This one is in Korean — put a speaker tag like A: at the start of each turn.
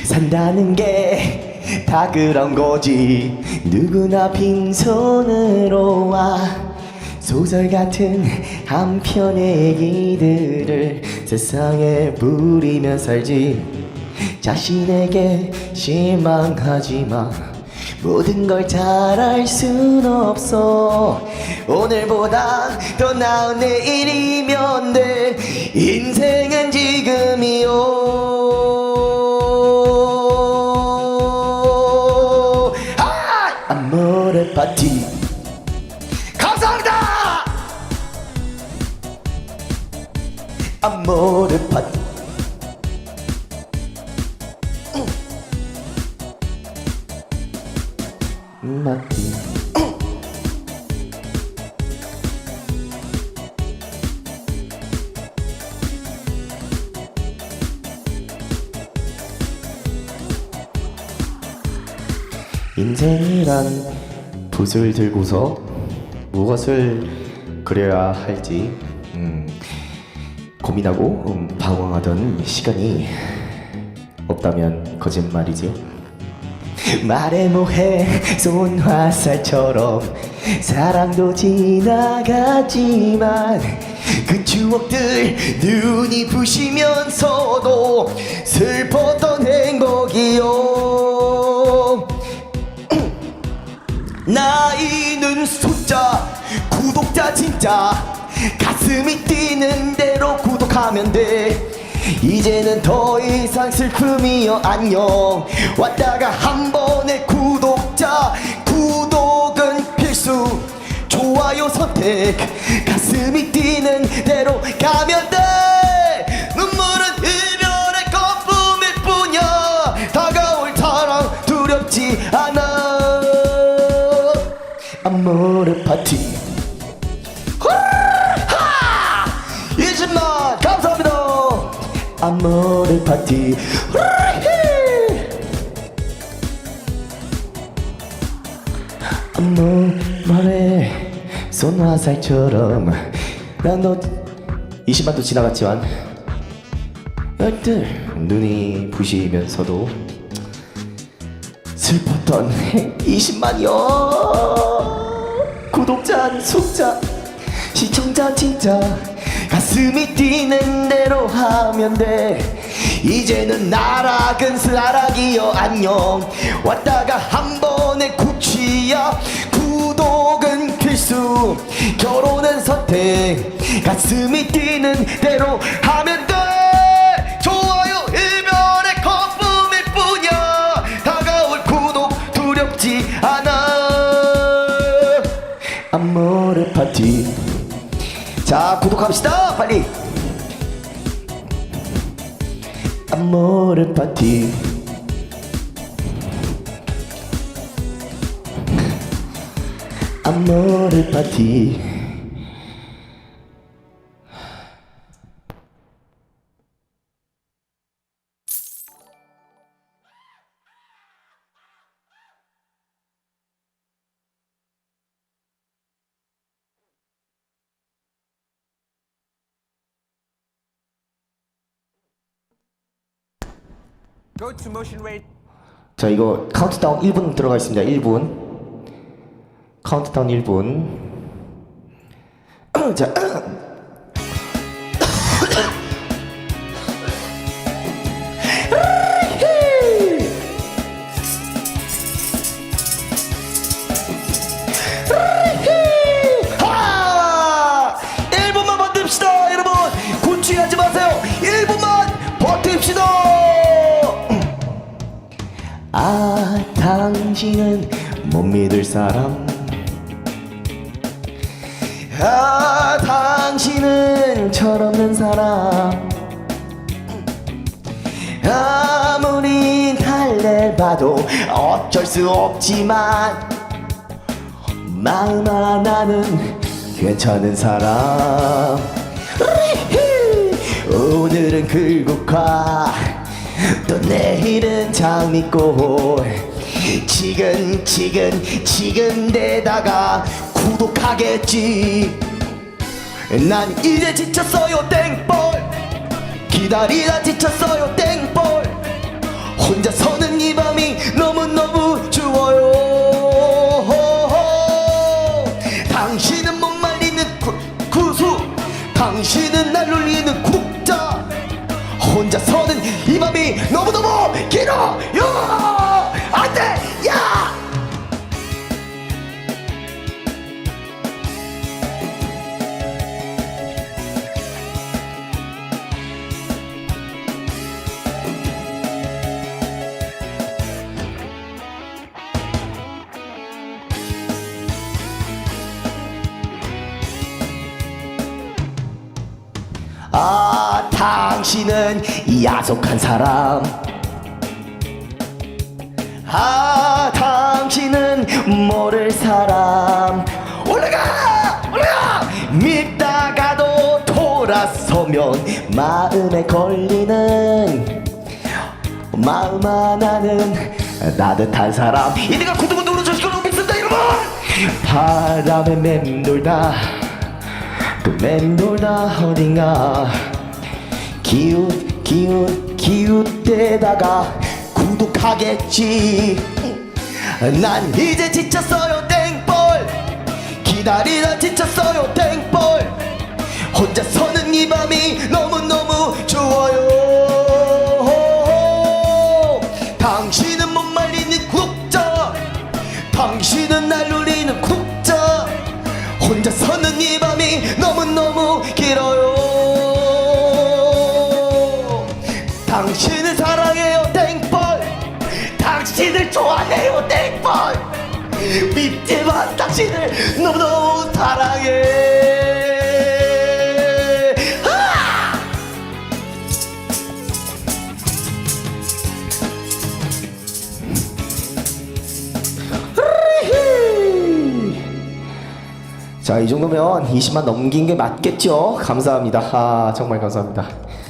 A: 산다는 게 다 그런 거지. 누구나 빈손으로 와 소설 같은 한 편의 얘기들을 세상에 부리며 살지. 자신에게 실망하지 마. 모든 걸 잘할 순 없어. 오늘보다 더 나은 내일이면 돼. 인생은 지금이요. 아모레 파티. 감사합니다. 아모레 파티. 마티. 인생이란 붓을 들고서 무엇을 그려야 할지 고민하고 방황하던 시간이 없다면 거짓말이지. 말해 뭐해 손화살처럼 사랑도 지나갔지만 그 추억들 눈이 부시면서도 슬펐던 행복이요. 나이는 숫자 구독자 진짜 가슴이 뛰는 대로 구독하면 돼. 이제는 더 이상 슬픔이여 안녕. 왔다가 한 번의 구독자 구독은 필수. 좋아요 선택 가슴이 뛰는 대로 가면 돼. 눈물은 이별의 거품일 뿐이야. 다가올 사랑 두렵지 않아. 아모레 파티. 20만 감사합니다. 아모레 파티. 아모레 손화살처럼 난 너 20만도 지나갔지만 열들 눈이 부시면서도 슬펐던 20만이요. 구독자 숫자 시청자 진짜 가슴이 뛰는 대로 하면 돼. 이제는 나락은 나락이여 안녕. 왔다가 한 번의 구취야. 구독은 필수. 결혼은 선택 가슴이 뛰는 대로 하면 돼. 좋아요 이별의 거품일 뿐이야. 다가올 구독 두렵지 않아. 아모레 파티. 자 구독합시다 빨리. 아모레 파티. 아모레 파티.
B: Go to motion rate.
A: 자 이거 카운트다운 1분 들어가 있습니다. 1분 카운트다운 1분. 자 하! 1분만 버팁시다 여러분. 구취하지 마세요. 1분만 버팁시다. 아 당신은 못 믿을 사람. 아 당신은 철없는 사람. 아무리 달래봐도 어쩔 수 없지만 마음 하나는 괜찮은 사람. 오늘은 글국화 또 내일은 장미꽃. 지근지근지근대다가 구독하겠지. 난 이제 지쳤어요 땡벌. 기다리다 지쳤어요 땡벌. 혼자서는 이 밤이 너무너무 좋아요. 당신은 못 말리는 구수, 당신은 날 놀리는 국자. 혼자서는 이 밤이 너무너무 길어요. 안돼, 야! 아, 당신은 야속한 사람. 아, 당신은 모를 사람. 올라가, 올라가. 믿다가도 돌아서면 마음에 걸리는 마음 하나는 따뜻한 사람. 이내가 구두구두로 저시고로 빗쓴다 여러분. 바람에 맴돌다 또 맴돌다 어딘가 기웃대다가 구독하겠지. 난 이제 지쳤어요 땡벌. 기다리다 지쳤어요 땡벌. 혼자서는 이 밤이 너무너무 좋아요. 당신은 못 말리는 국자, 당신은 날 놀리는 국자. 혼자서는 이 밤이 너무너무 길어요. 당신을 사랑해요 땡벌. 당신을 좋아해요 땡벌. 믿지만 당신을 너무너무 사랑해. 자, 이 정도면 20만 넘긴 게 맞겠죠? 감사합니다. 아, 정말 감사합니다.